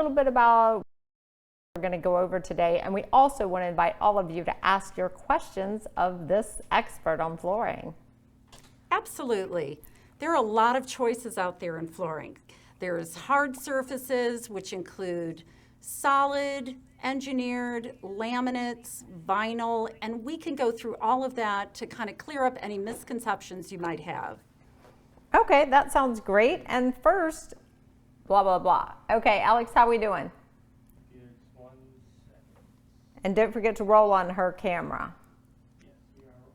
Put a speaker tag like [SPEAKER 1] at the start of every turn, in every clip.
[SPEAKER 1] A little bit about what we're going to go over today, and we also want to invite all of you to ask your questions of this expert on flooring.
[SPEAKER 2] Absolutely. There are a lot of choices out there in flooring. There's hard surfaces, which include solid, engineered, laminates, vinyl, and we can go through all of that to kind of clear up any misconceptions you might have.
[SPEAKER 1] Okay, that sounds great. And first, blah, blah, blah. Okay, Alex, how we doing?
[SPEAKER 3] Good. 1 second.
[SPEAKER 1] And don't forget to roll on her camera.
[SPEAKER 3] Yes, we are rolling.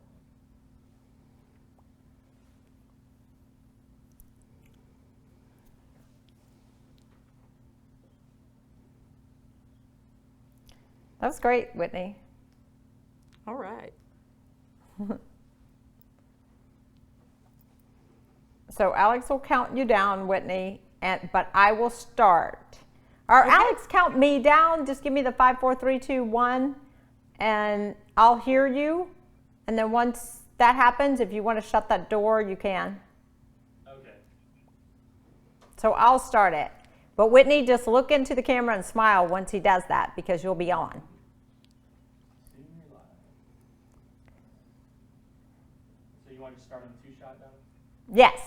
[SPEAKER 1] That was great, Whitney.
[SPEAKER 2] All right.
[SPEAKER 1] So Alex will count you down, Whitney, but I will start. Or
[SPEAKER 2] Okay.
[SPEAKER 1] Alex, count me down. Just give me the 5, 4, 3, 2, 1, and I'll hear you. And then once that happens, if you want to shut that door, you can.
[SPEAKER 3] Okay.
[SPEAKER 1] So I'll start it. But Whitney, just look into the camera and smile once he does that, because you'll be on.
[SPEAKER 3] Seeing you live. So you want to start on the 2-shot down?
[SPEAKER 1] Yes,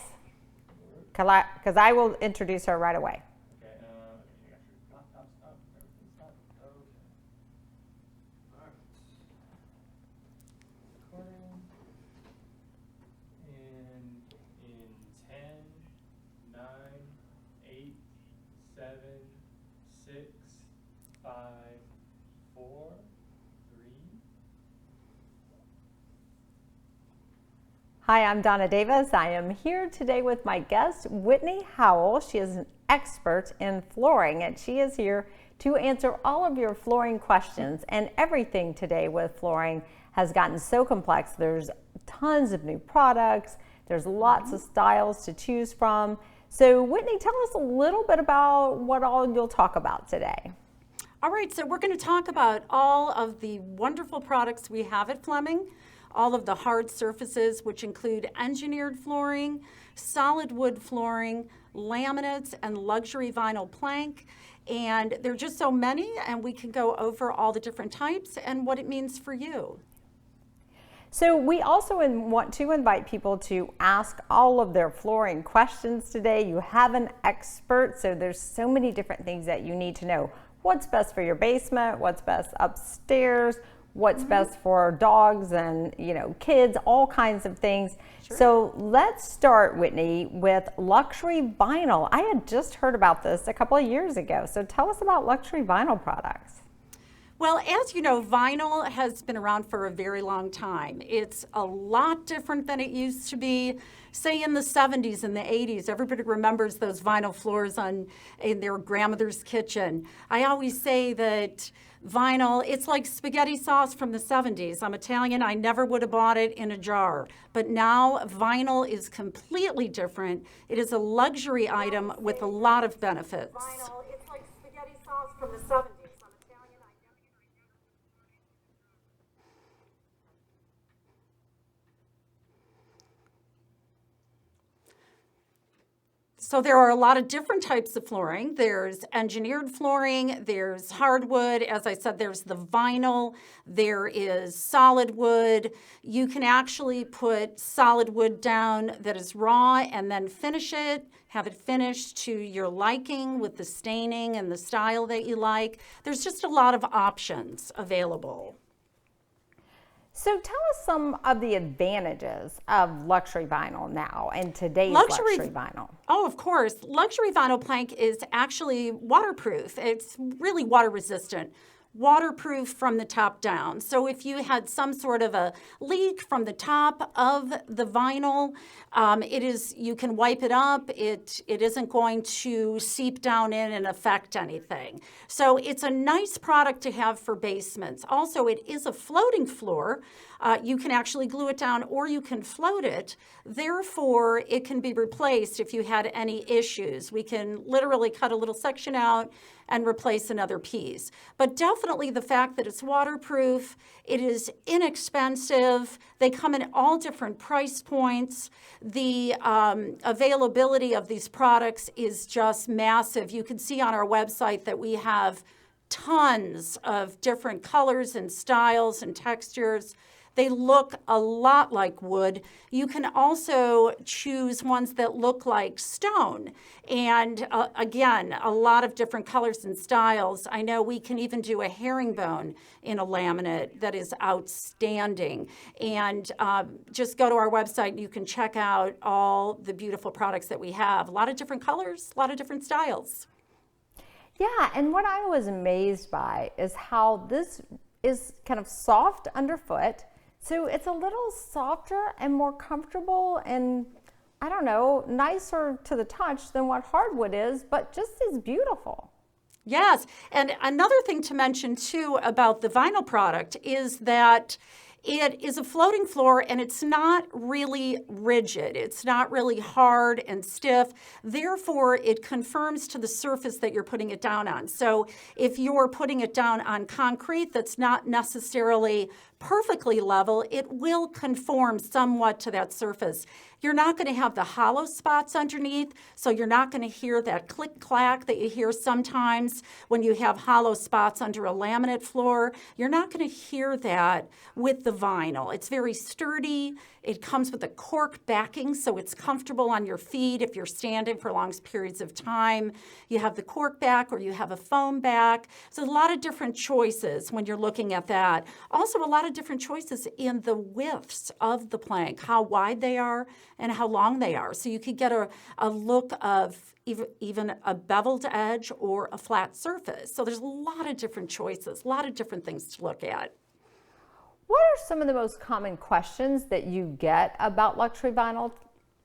[SPEAKER 1] because I will introduce her right away.
[SPEAKER 3] Okay. You got your laptops up. Everything's up. Okay. All right. Recording. And in 10, 9, 8, 7, 6, 5, 4, 3.
[SPEAKER 1] Hi, I'm Donna Davis. I am here today with my guest, Whitney Howell. She is an expert in flooring, and she is here to answer all of your flooring questions. And everything today with flooring has gotten so complex. There's tons of new products. There's lots of styles to choose from. So Whitney, tell us a little bit about what all you'll talk about today.
[SPEAKER 2] All right, so we're going to talk about all of the wonderful products we have at Fleming, all of the hard surfaces, which include engineered flooring, solid wood flooring, laminates, and luxury vinyl plank. And there are just so many, and we can go over all the different types and what it means for you.
[SPEAKER 1] So we also want to invite people to ask all of their flooring questions today. You have an expert, so there's so many different things that you need to know. What's best for your basement, what's best upstairs, what's best for dogs and kids, all kinds of things.
[SPEAKER 2] Sure.
[SPEAKER 1] So let's start, Whitney, with luxury vinyl. I had just heard about this a couple of years ago. So tell us about luxury vinyl products.
[SPEAKER 2] Well, as you know, vinyl has been around for a very long time. It's a lot different than it used to be, say, in the 70s and the 80s. Everybody remembers those vinyl floors in their grandmother's kitchen. I always say that vinyl, it's like spaghetti sauce from the 70s. I'm Italian. I never would have bought it in a jar. But now vinyl is completely different. It is a luxury item with a lot of benefits.
[SPEAKER 1] Vinyl, it's like spaghetti sauce from the 70s.
[SPEAKER 2] So there are a lot of different types of flooring. There's engineered flooring, there's hardwood, as I said, there's the vinyl, there is solid wood. You can actually put solid wood down that is raw and then finish it, have it finished to your liking with the staining and the style that you like. There's just a lot of options available.
[SPEAKER 1] So tell us some of the advantages of luxury vinyl now and today's luxury vinyl.
[SPEAKER 2] Oh, of course. Luxury vinyl plank is actually waterproof. It's really water resistant. Waterproof from the top down. So if you had some sort of a leak from the top of the vinyl, you can wipe it up. It isn't going to seep down in and affect anything. So it's a nice product to have for basements. Also, it is a floating floor. You can actually glue it down or you can float it. Therefore, it can be replaced if you had any issues. We can literally cut a little section out and replace another piece. But definitely the fact that it's waterproof, it is inexpensive, they come in all different price points. The availability of these products is just massive. You can see on our website that we have tons of different colors and styles and textures. They look a lot like wood. You can also choose ones that look like stone. And again, a lot of different colors and styles. I know we can even do a herringbone in a laminate that is outstanding. And just go to our website and you can check out all the beautiful products that we have. A lot of different colors, a lot of different styles.
[SPEAKER 1] Yeah, and what I was amazed by is how this is kind of soft underfoot. So it's a little softer and more comfortable and, I don't know, nicer to the touch than what hardwood is, but just as beautiful.
[SPEAKER 2] Yes, and another thing to mention too about the vinyl product is that it is a floating floor and it's not really rigid. It's not really hard and stiff. Therefore, it conforms to the surface that you're putting it down on. So if you're putting it down on concrete that's not necessarily perfectly level, it will conform somewhat to that surface. You're not going to have the hollow spots underneath, so you're not going to hear that click-clack that you hear sometimes when you have hollow spots under a laminate floor. You're not going to hear that with the vinyl. It's very sturdy. It comes with a cork backing, so it's comfortable on your feet if you're standing for long periods of time. You have the cork back or you have a foam back. So a lot of different choices when you're looking at that. Also, a lot of different choices in the widths of the plank, how wide they are and how long they are. So you could get a look of even a beveled edge or a flat surface. So there's a lot of different choices, a lot of different things to look at.
[SPEAKER 1] What are some of the most common questions that you get about luxury vinyl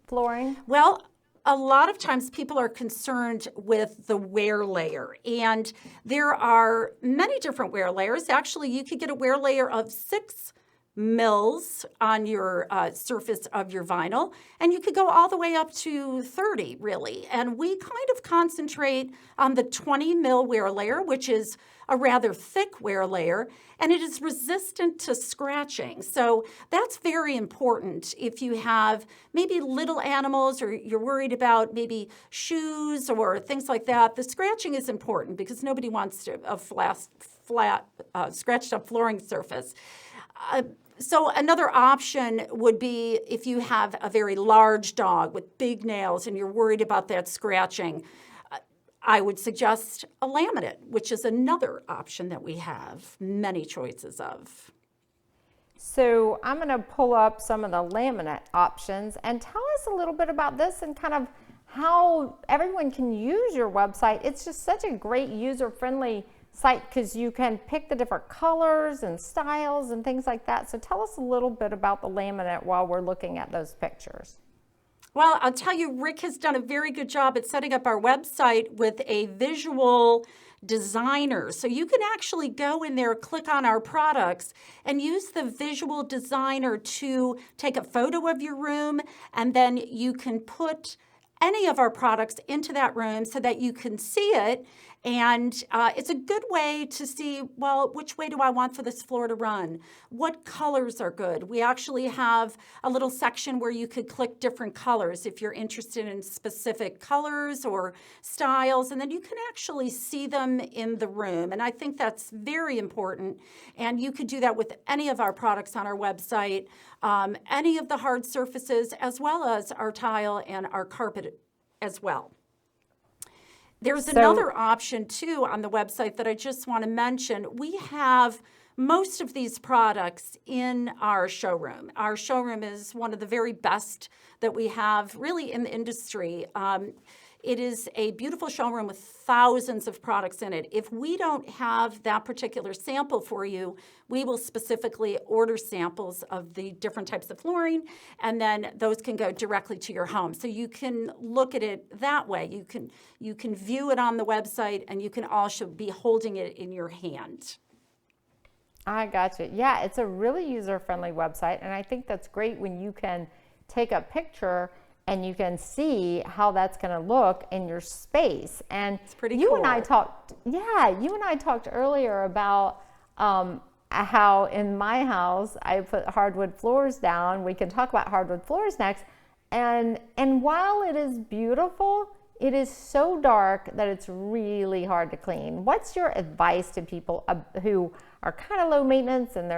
[SPEAKER 1] flooring?
[SPEAKER 2] Well, a lot of times people are concerned with the wear layer, and there are many different wear layers. Actually, you could get a wear layer of 6 mils on your surface of your vinyl, and you could go all the way up to 30, really. And we kind of concentrate on the 20 mil wear layer, which is a rather thick wear layer, and it is resistant to scratching. So that's very important if you have maybe little animals or you're worried about maybe shoes or things like that. The scratching is important because nobody wants a flat scratched up flooring surface. So another option would be if you have a very large dog with big nails and you're worried about that scratching, I would suggest a laminate, which is another option that we have many choices of.
[SPEAKER 1] So I'm going to pull up some of the laminate options and tell us a little bit about this and kind of how everyone can use your website. It's just such a great user-friendly site because you can pick the different colors and styles and things like that. So tell us a little bit about the laminate while we're looking at those pictures.
[SPEAKER 2] Well, I'll tell you, Rick has done a very good job at setting up our website with a visual designer. So you can actually go in there, click on our products, and use the visual designer to take a photo of your room, and then you can put any of our products into that room so that you can see it. And it's a good way to see, well, which way do I want for this floor to run? What colors are good? We actually have a little section where you could click different colors if you're interested in specific colors or styles, and then you can actually see them in the room. And I think that's very important. And you could do that with any of our products on our website, any of the hard surfaces, as well as our tile and our carpet as well. There's another option, too, on the website that I just want to mention. We have most of these products in our showroom. Our showroom is one of the very best that we have, really, in the industry. It is a beautiful showroom with thousands of products in it. If we don't have that particular sample for you, we will specifically order samples of the different types of flooring, and then those can go directly to your home. So you can look at it that way. You can view it on the website, and you can also be holding it in your hand.
[SPEAKER 1] I got you. Yeah, it's a really user-friendly website, and I think that's great when you can take a picture and you can see how that's going to look in your space. And
[SPEAKER 2] It's pretty
[SPEAKER 1] you
[SPEAKER 2] cool.
[SPEAKER 1] and I talked, you and I talked earlier about how in my house I put hardwood floors down. We can talk about hardwood floors next. And while it is beautiful, it is so dark that it's really hard to clean. What's your advice to people who are kind of low maintenance and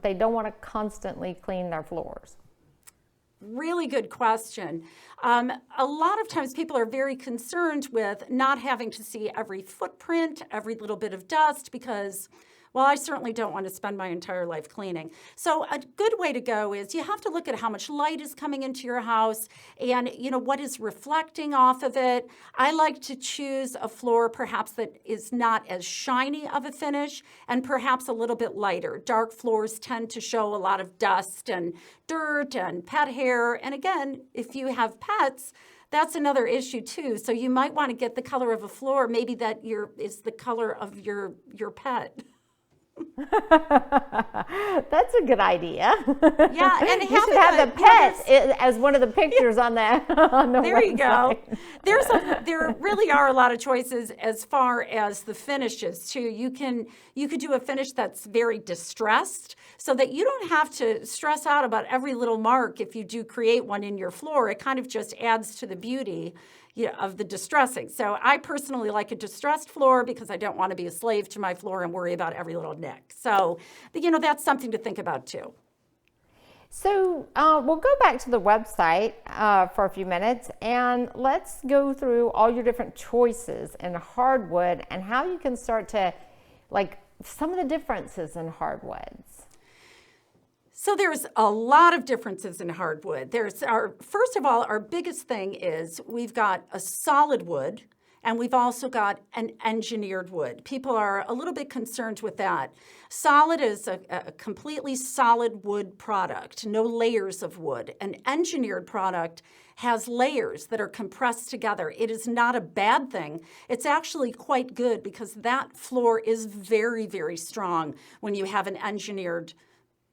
[SPEAKER 1] they don't want to constantly clean their floors?
[SPEAKER 2] Really good question. A lot of times people are very concerned with not having to see every footprint, every little bit of dust, because, well, I certainly don't want to spend my entire life cleaning. So a good way to go is you have to look at how much light is coming into your house and, what is reflecting off of it. I like to choose a floor perhaps that is not as shiny of a finish and perhaps a little bit lighter. Dark floors tend to show a lot of dust and dirt and pet hair. And again, if you have pets, that's another issue too. So you might want to get the color of a floor, maybe that is the color of your pet.
[SPEAKER 1] That's a good idea.
[SPEAKER 2] Yeah, and
[SPEAKER 1] you should have the pet as one of the pictures on the
[SPEAKER 2] there you go.
[SPEAKER 1] website.
[SPEAKER 2] There really are a lot of choices as far as the finishes too. You could do a finish that's very distressed, so that you don't have to stress out about every little mark if you do create one in your floor. It kind of just adds to the beauty of the distressing. So I personally like a distressed floor because I don't want to be a slave to my floor and worry about every little nick. So, that's something to think about too.
[SPEAKER 1] So we'll go back to the website for a few minutes and let's go through all your different choices in hardwood and how you can start to, some of the differences in hardwoods.
[SPEAKER 2] So there's a lot of differences in hardwood. First of all, our biggest thing is we've got a solid wood and we've also got an engineered wood. People are a little bit concerned with that. Solid is a completely solid wood product, no layers of wood. An engineered product has layers that are compressed together. It is not a bad thing. It's actually quite good because that floor is very, very strong when you have an engineered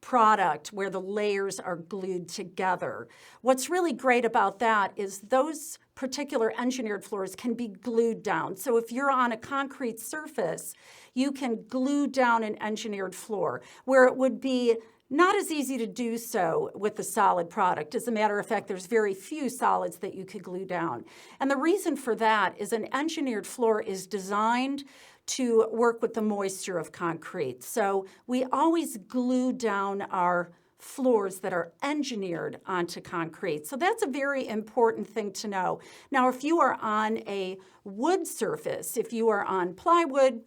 [SPEAKER 2] product where the layers are glued together. What's really great about that is those particular engineered floors can be glued down. So if you're on a concrete surface, you can glue down an engineered floor where it would be not as easy to do so with the solid product. As a matter of fact, there's very few solids that you could glue down. And the reason for that is an engineered floor is designed to work with the moisture of concrete. So we always glue down our floors that are engineered onto concrete. So that's a very important thing to know. Now, if you are on a wood surface, if you are on plywood,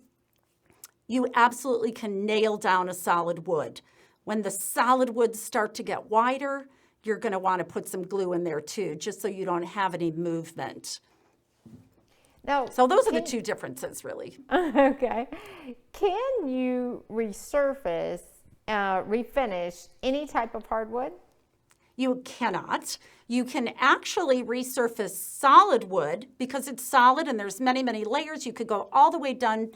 [SPEAKER 2] you absolutely can nail down a solid wood. When the solid woods start to get wider, you're going to want to put some glue in there too, just so you don't have any movement. So those are the two differences, really.
[SPEAKER 1] Okay. Can you resurface, refinish any type of hardwood?
[SPEAKER 2] You cannot. You can actually resurface solid wood because it's solid and there's many, many layers. You could go all the way down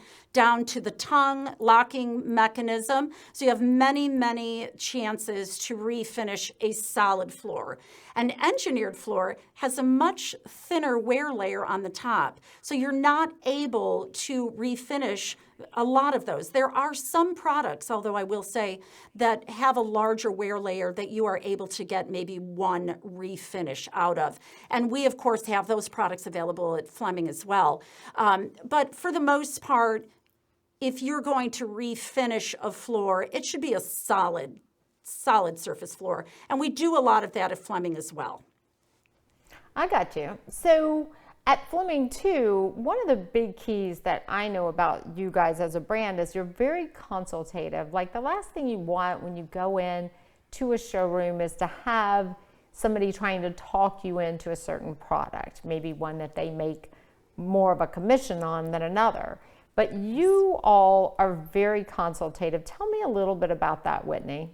[SPEAKER 2] to the tongue locking mechanism. So you have many, many chances to refinish a solid floor. An engineered floor has a much thinner wear layer on the top. So you're not able to refinish a lot of those. There are some products, although I will say, that have a larger wear layer that you are able to get maybe one refinish out of. And we, of course, have those products available at Fleming as well. But for the most part, if you're going to refinish a floor, it should be a solid surface floor. And we do a lot of that at Fleming as well.
[SPEAKER 1] I got you. So at Fleming too, one of the big keys that I know about you guys as a brand is you're very consultative. Like the last thing you want when you go in to a showroom is to have somebody trying to talk you into a certain product, maybe one that they make more of a commission on than another. But you all are very consultative. Tell me a little bit about that, Whitney.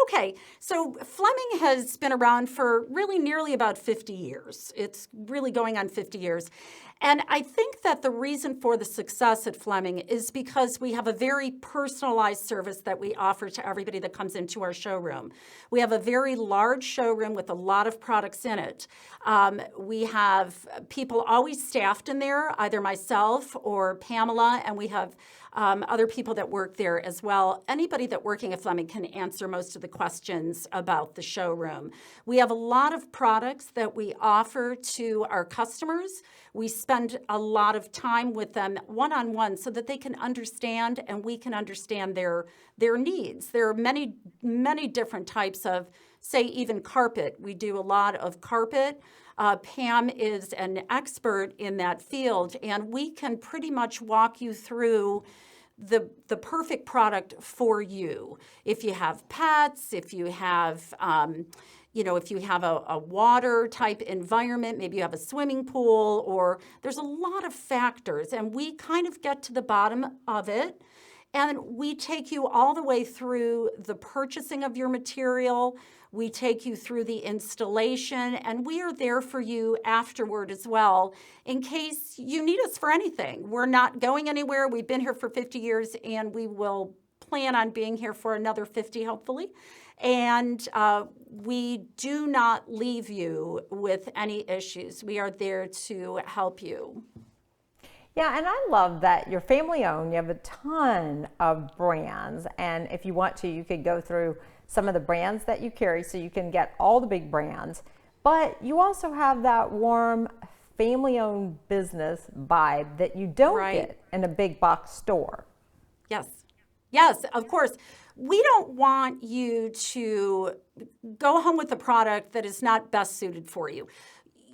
[SPEAKER 2] Okay, so Fleming has been around for really nearly about 50 years. It's really going on 50 years. And I think that the reason for the success at Fleming is because we have a very personalized service that we offer to everybody that comes into our showroom. We have a very large showroom with a lot of products in it. We have people always staffed in there, either myself or Pamela, and we have other people that work there as well. Anybody that working at Fleming can answer most of the questions about the showroom. We have a lot of products that we offer to our customers. We spend a lot of time with them one-on-one so that they can understand and we can understand their needs. There are many, many different types of, say, even carpet. We do a lot of carpet. Pam is an expert in that field, and we can pretty much walk you through the perfect product for you. If you have pets, if you have, if you have a water type environment, maybe you have a swimming pool, or there's a lot of factors, and we kind of get to the bottom of it. And we take you all the way through the purchasing of your material. We take you through the installation, and we are there for you afterward as well in case you need us for anything. We're not going anywhere. We've been here for 50 years, and we will plan on being here for another 50, hopefully. And we do not leave you with any issues. We are there to help you.
[SPEAKER 1] Yeah, and I love that you're family owned. You have a ton of brands, and if you want to, you could go through some of the brands that you carry so you can get all the big brands. But you also have that warm family owned business vibe that you don't get in a big box store.
[SPEAKER 2] Yes. Yes, of course. We don't want you to go home with a product that is not best suited for you.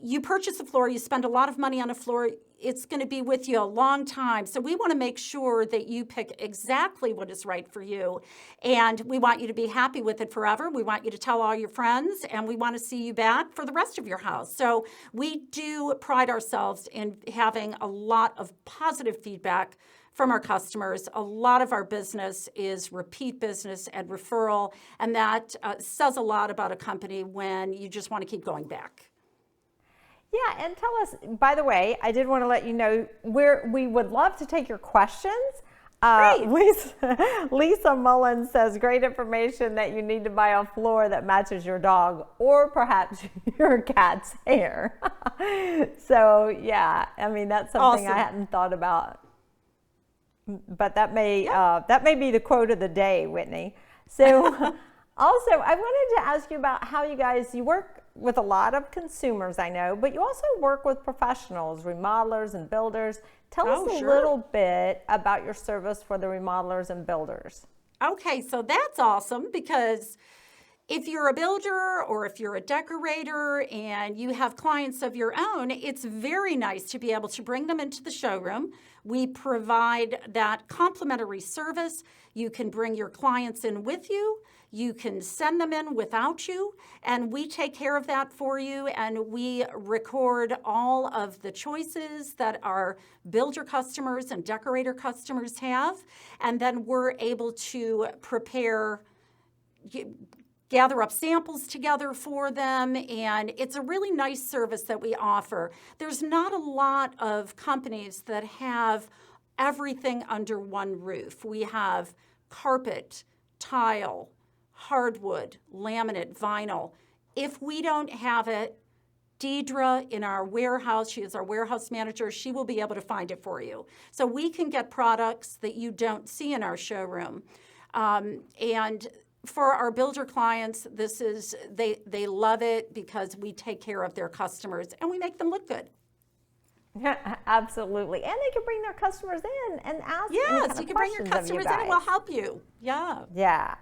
[SPEAKER 2] You purchase a floor, you spend a lot of money on a floor, it's going to be with you a long time. So we want to make sure that you pick exactly what is right for you. And we want you to be happy with it forever. We want you to tell all your friends, and we want to see you back for the rest of your house. So we do pride ourselves in having a lot of positive feedback from our customers. A lot of our business is repeat business and referral, and that says a lot about a company when you just want to keep going back.
[SPEAKER 1] Yeah, and tell us, by the way, I did want to let you know we would love to take your questions. Lisa Mullins says, great information that you need to buy a floor that matches your dog or perhaps your cat's hair. So yeah, I mean, that's something I hadn't thought about. But that may be the quote of the day, Whitney. So also, I wanted to ask you about how you work with a lot of consumers, I know, but you also work with professionals, remodelers and builders. Tell us a little bit about your service for the remodelers and builders.
[SPEAKER 2] Okay, so that's awesome because if you're a builder or if you're a decorator and you have clients of your own, it's very nice to be able to bring them into the showroom. We provide that complimentary service. You can bring your clients in with you. You can send them in without you, and we take care of that for you, and we record all of the choices that our builder customers and decorator customers have, and then we're able to gather up samples together for them, and it's a really nice service that we offer. There's not a lot of companies that have everything under one roof. We have carpet, tile, hardwood, laminate, vinyl. If we don't have it, Deidre in our warehouse, she is our warehouse manager, she will be able to find it for you. So we can get products that you don't see in our showroom. And for our builder clients, they love it because we take care of their customers and we make them look good.
[SPEAKER 1] Yeah, absolutely. And they can bring their customers in and ask.
[SPEAKER 2] Yes, you can bring your customers in and we'll help you. Yeah.
[SPEAKER 1] Yeah.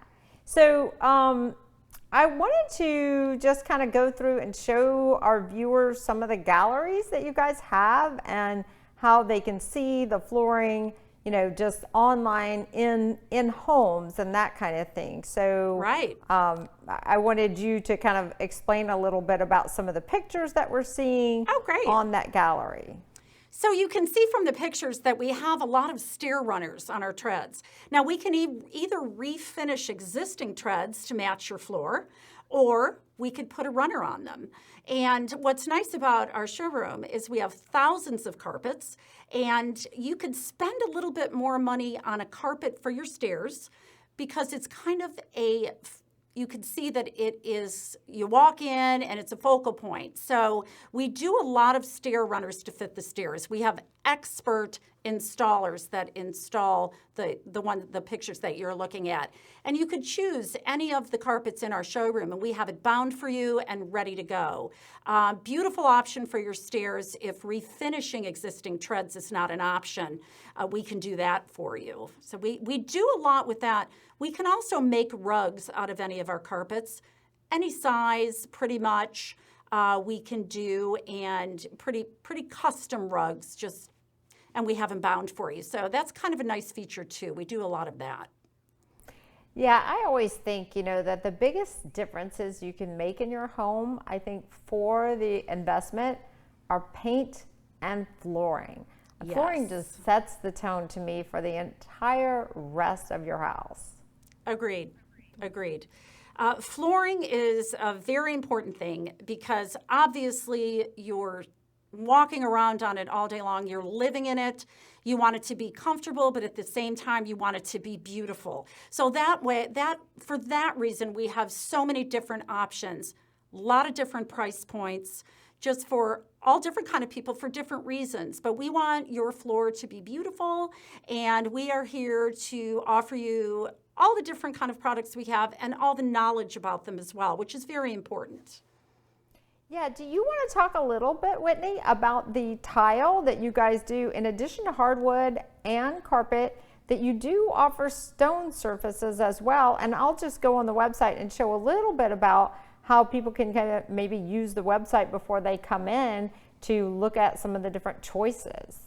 [SPEAKER 1] So I wanted to just kind of go through and show our viewers some of the galleries that you guys have and how they can see the flooring, just online in homes and that kind of thing. So I wanted you to kind of explain a little bit about some of the pictures that we're seeing on that gallery.
[SPEAKER 2] So you can see from the pictures that we have a lot of stair runners on our treads. Now we can either refinish existing treads to match your floor, or we could put a runner on them. And what's nice about our showroom is we have thousands of carpets, and you could spend a little bit more money on a carpet for your stairs because it's kind of you can see that it is, you walk in and it's a focal point. So we do a lot of stair runners to fit the stairs. We have expert installers that install the pictures that you're looking at. And you could choose any of the carpets in our showroom, and we have it bound for you and ready to go. Beautiful option for your stairs. If refinishing existing treads is not an option, we can do that for you. So we do a lot with that. We can also make rugs out of any of our carpets, any size pretty much. We can do, and pretty custom rugs, and we have them bound for you. So that's kind of a nice feature too. We do a lot of that.
[SPEAKER 1] Yeah, I always think, that the biggest differences you can make in your home, I think for the investment, are paint and flooring.
[SPEAKER 2] Yes.
[SPEAKER 1] Flooring just sets the tone to me for the entire rest of your house.
[SPEAKER 2] Agreed. Flooring is a very important thing because obviously you're walking around on it all day long. You're living in it. You want it to be comfortable, but at the same time, you want it to be beautiful. So for that reason, we have so many different options, a lot of different price points, just for all different kind of people for different reasons. But we want your floor to be beautiful, and we are here to offer you all the different kind of products we have and all the knowledge about them as well, which is very important.
[SPEAKER 1] Yeah, do you want to talk a little bit, Whitney, about the tile that you guys do in addition to hardwood and carpet, that you do offer stone surfaces as well? And I'll just go on the website and show a little bit about how people can kind of maybe use the website before they come in to look at some of the different choices.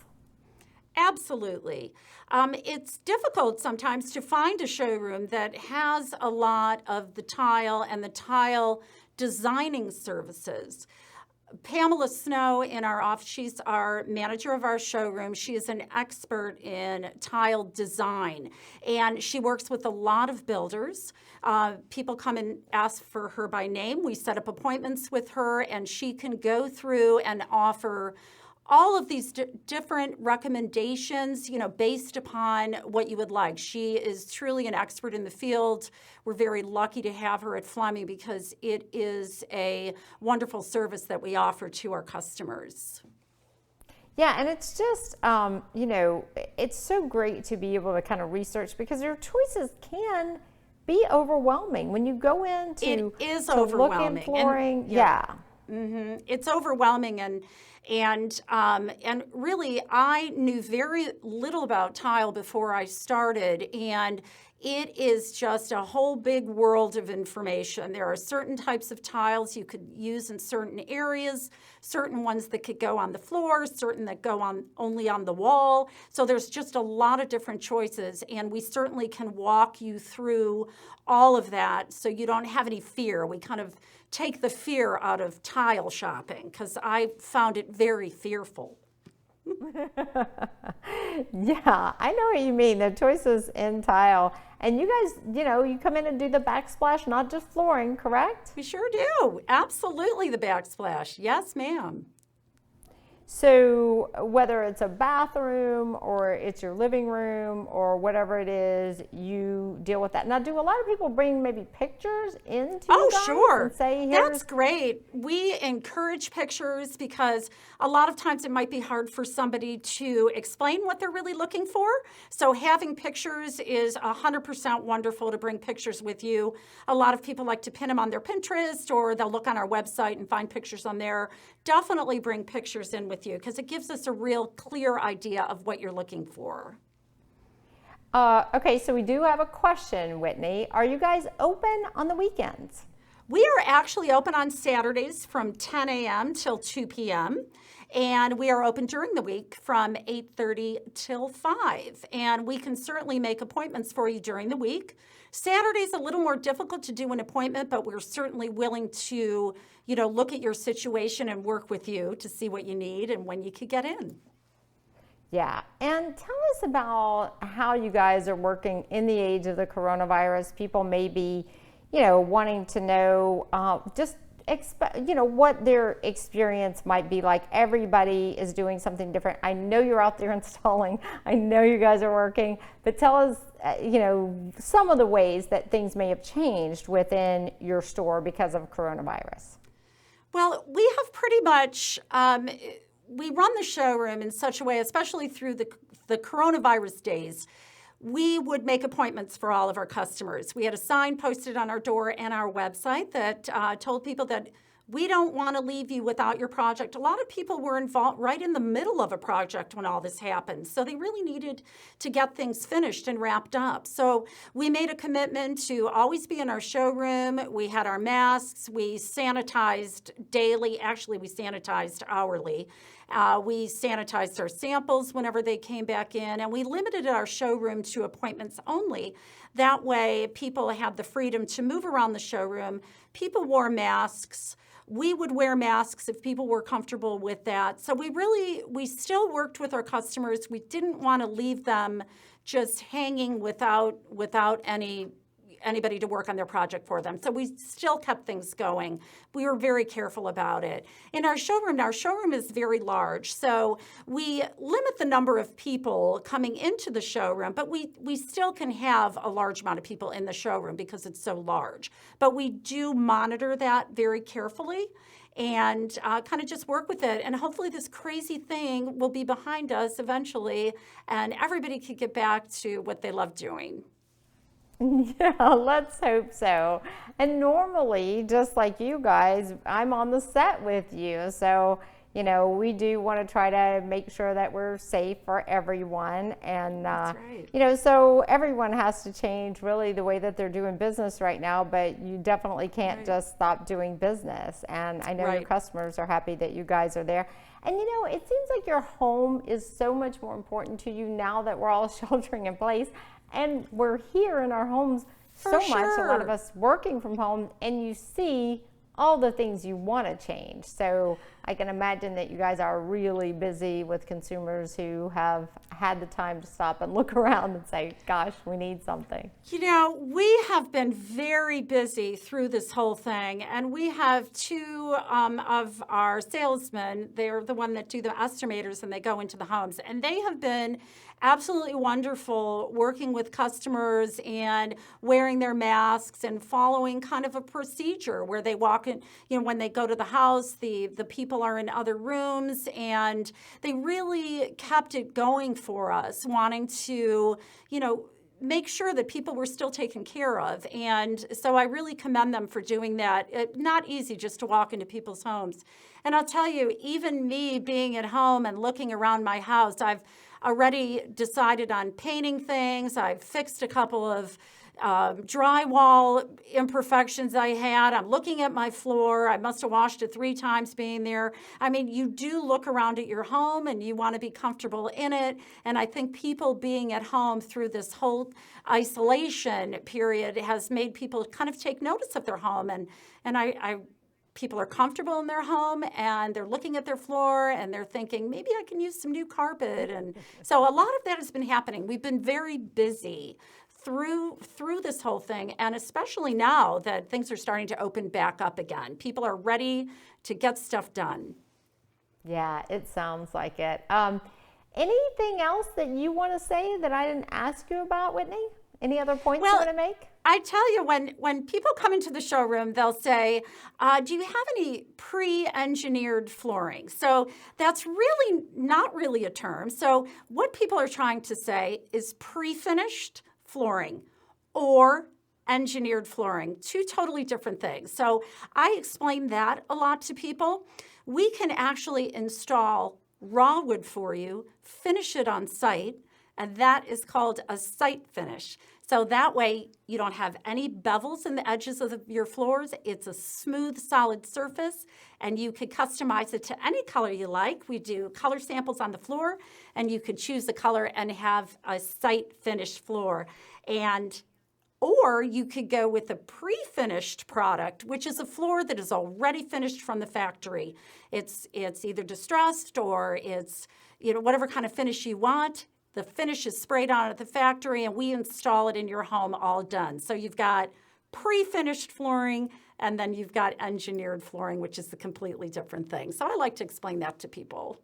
[SPEAKER 2] Absolutely. It's difficult sometimes to find a showroom that has a lot of the tile and the tile designing services. Pamela Snow in our office, she's our manager of our showroom. She is an expert in tile design, and she works with a lot of builders. People come and ask for her by name. We set up appointments with her, and she can go through and offer all of these different recommendations, based upon what you would like. She is truly an expert in the field. We're very lucky to have her at Fleming because it is a wonderful service that we offer to our customers.
[SPEAKER 1] Yeah, and it's just, it's so great to be able to kind of research, because your choices can be overwhelming when you go in to look in flooring.
[SPEAKER 2] It's overwhelming, and really, I knew very little about tile before I started, and it is just a whole big world of information. There are certain types of tiles you could use in certain areas, certain ones that could go on the floor, certain that go on only on the wall. So there's just a lot of different choices, and we certainly can walk you through all of that so you don't have any fear. We kind of take the fear out of tile shopping because I found it very fearful.
[SPEAKER 1] Yeah, I know what you mean. The choices in tile. And you guys, you come in and do the backsplash, not just flooring, correct?
[SPEAKER 2] We sure do. Absolutely the backsplash. Yes, ma'am.
[SPEAKER 1] So whether it's a bathroom or it's your living room or whatever it is, you deal with that. Now, do a lot of people bring maybe pictures into you guys
[SPEAKER 2] sure.
[SPEAKER 1] and say,
[SPEAKER 2] That's great. We encourage pictures because a lot of times it might be hard for somebody to explain what they're really looking for. So having pictures is 100% wonderful to bring pictures with you. A lot of people like to pin them on their Pinterest, or they'll look on our website and find pictures on there. Definitely bring pictures in with you because it gives us a real clear idea of what you're looking for.
[SPEAKER 1] Okay, so we do have a question, Whitney. Are you guys open on the weekends?
[SPEAKER 2] We are actually open on Saturdays from 10 a.m. till 2 p.m. And we are open during the week from 8:30 till 5. And we can certainly make appointments for you during the week. Saturday's a little more difficult to do an appointment, but we're certainly willing to, look at your situation and work with you to see what you need and when you could get in.
[SPEAKER 1] Yeah, and tell us about how you guys are working in the age of the coronavirus. People may be, wanting to know what their experience might be like. Everybody is doing something different. I know you're out there installing. I know you guys are working, but tell us, some of the ways that things may have changed within your store because of coronavirus.
[SPEAKER 2] Well, we have pretty much, we run the showroom in such a way, especially through the coronavirus days, we would make appointments for all of our customers. We had a sign posted on our door and our website that told people that we don't want to leave you without your project. A lot of people were involved right in the middle of a project when all this happened. So they really needed to get things finished and wrapped up. So we made a commitment to always be in our showroom. We had our masks. We sanitized daily. Actually, we sanitized hourly. We sanitized our samples whenever they came back in, and we limited our showroom to appointments only. That way, people had the freedom to move around the showroom. People wore masks. We would wear masks if people were comfortable with that. So we still worked with our customers. We didn't want to leave them just hanging without anybody to work on their project for them. So we still kept things going. We were very careful about it. In our showroom is very large, so we limit the number of people coming into the showroom, but we still can have a large amount of people in the showroom because it's so large. But we do monitor that very carefully and kind of just work with it. And hopefully this crazy thing will be behind us eventually, and everybody can get back to what they love doing.
[SPEAKER 1] Yeah, let's hope so. And normally, just like you guys, I'm on the set with you. So, we do want to try to make sure that we're safe for everyone. And,
[SPEAKER 2] That's right.
[SPEAKER 1] so everyone has to change really the way that they're doing business right now, but you definitely can't just stop doing business. And I know your customers are happy that you guys are there. And, it seems like your home is so much more important to you now that we're all sheltering in place. And we're here in our homes so much, a lot of us working from home, and you see all the things you want to change. So I can imagine that you guys are really busy with consumers who have had the time to stop and look around and say, gosh, we need something.
[SPEAKER 2] We have been very busy through this whole thing, and we have two of our salesmen. They're the one that do the estimators, and they go into the homes, and they have been absolutely wonderful working with customers and wearing their masks and following kind of a procedure where they walk in, when they go to the house, the people are in other rooms, and they really kept it going for us, wanting to, make sure that people were still taken care of. And so I really commend them for doing that. Not easy just to walk into people's homes. And I'll tell you, even me being at home and looking around my house, I've already decided on painting things. I've fixed a couple of drywall imperfections I had. I'm looking at my floor. I must have washed it 3 times being there. I mean, you do look around at your home and you want to be comfortable in it. And I think people being at home through this whole isolation period has made people kind of take notice of their home. And people are comfortable in their home and they're looking at their floor and they're thinking, maybe I can use some new carpet. And so a lot of that has been happening. We've been very busy through this whole thing, and especially now that things are starting to open back up again. People are ready to get stuff done.
[SPEAKER 1] Yeah, it sounds like it. Anything else that you want to say that I didn't ask you about, Whitney? Any other points you want to make?
[SPEAKER 2] I tell you, when people come into the showroom, they'll say, do you have any pre-engineered flooring? So that's really not really a term. So what people are trying to say is pre-finished flooring or engineered flooring, 2 totally different things. So I explain that a lot to people. We can actually install raw wood for you, finish it on site, and that is called a site finish. So that way you don't have any bevels in the edges of your floors. It's a smooth, solid surface, and you could customize it to any color you like. We do color samples on the floor, and you could choose the color and have a site finished floor. Or you could go with a pre-finished product, which is a floor that is already finished from the factory. It's either distressed or it's whatever kind of finish you want. The finish is sprayed on at the factory, and we install it in your home all done. So you've got pre-finished flooring, and then you've got engineered flooring, which is a completely different thing. So I like to explain that to people.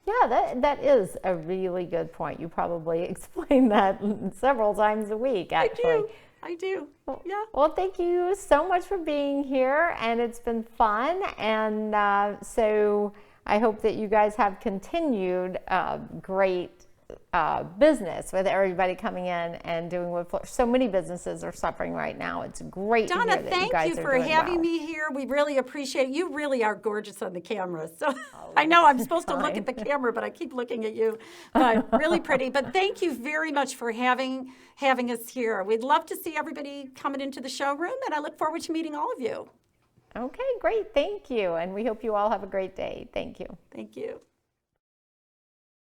[SPEAKER 1] Yeah, that is a really good point. You probably explain that several times a week, actually.
[SPEAKER 2] I do. Yeah.
[SPEAKER 1] Well, thank you so much for being here, and it's been fun. And so I hope that you guys have continued great business with everybody coming in and doing wood floor. So many businesses are suffering right now. It's great to
[SPEAKER 2] Donna,
[SPEAKER 1] hear that you
[SPEAKER 2] thank
[SPEAKER 1] guys
[SPEAKER 2] you
[SPEAKER 1] are
[SPEAKER 2] for
[SPEAKER 1] doing
[SPEAKER 2] having
[SPEAKER 1] well.
[SPEAKER 2] me here. We really appreciate it. You really are gorgeous on the camera. So I know I'm supposed to look at the camera, but I keep looking at you. But really pretty. But thank you very much for having us here. We'd love to see everybody coming into the showroom, and I look forward to meeting all of you.
[SPEAKER 1] Okay, great. Thank you. And we hope you all have a great day. Thank you.
[SPEAKER 2] Thank you.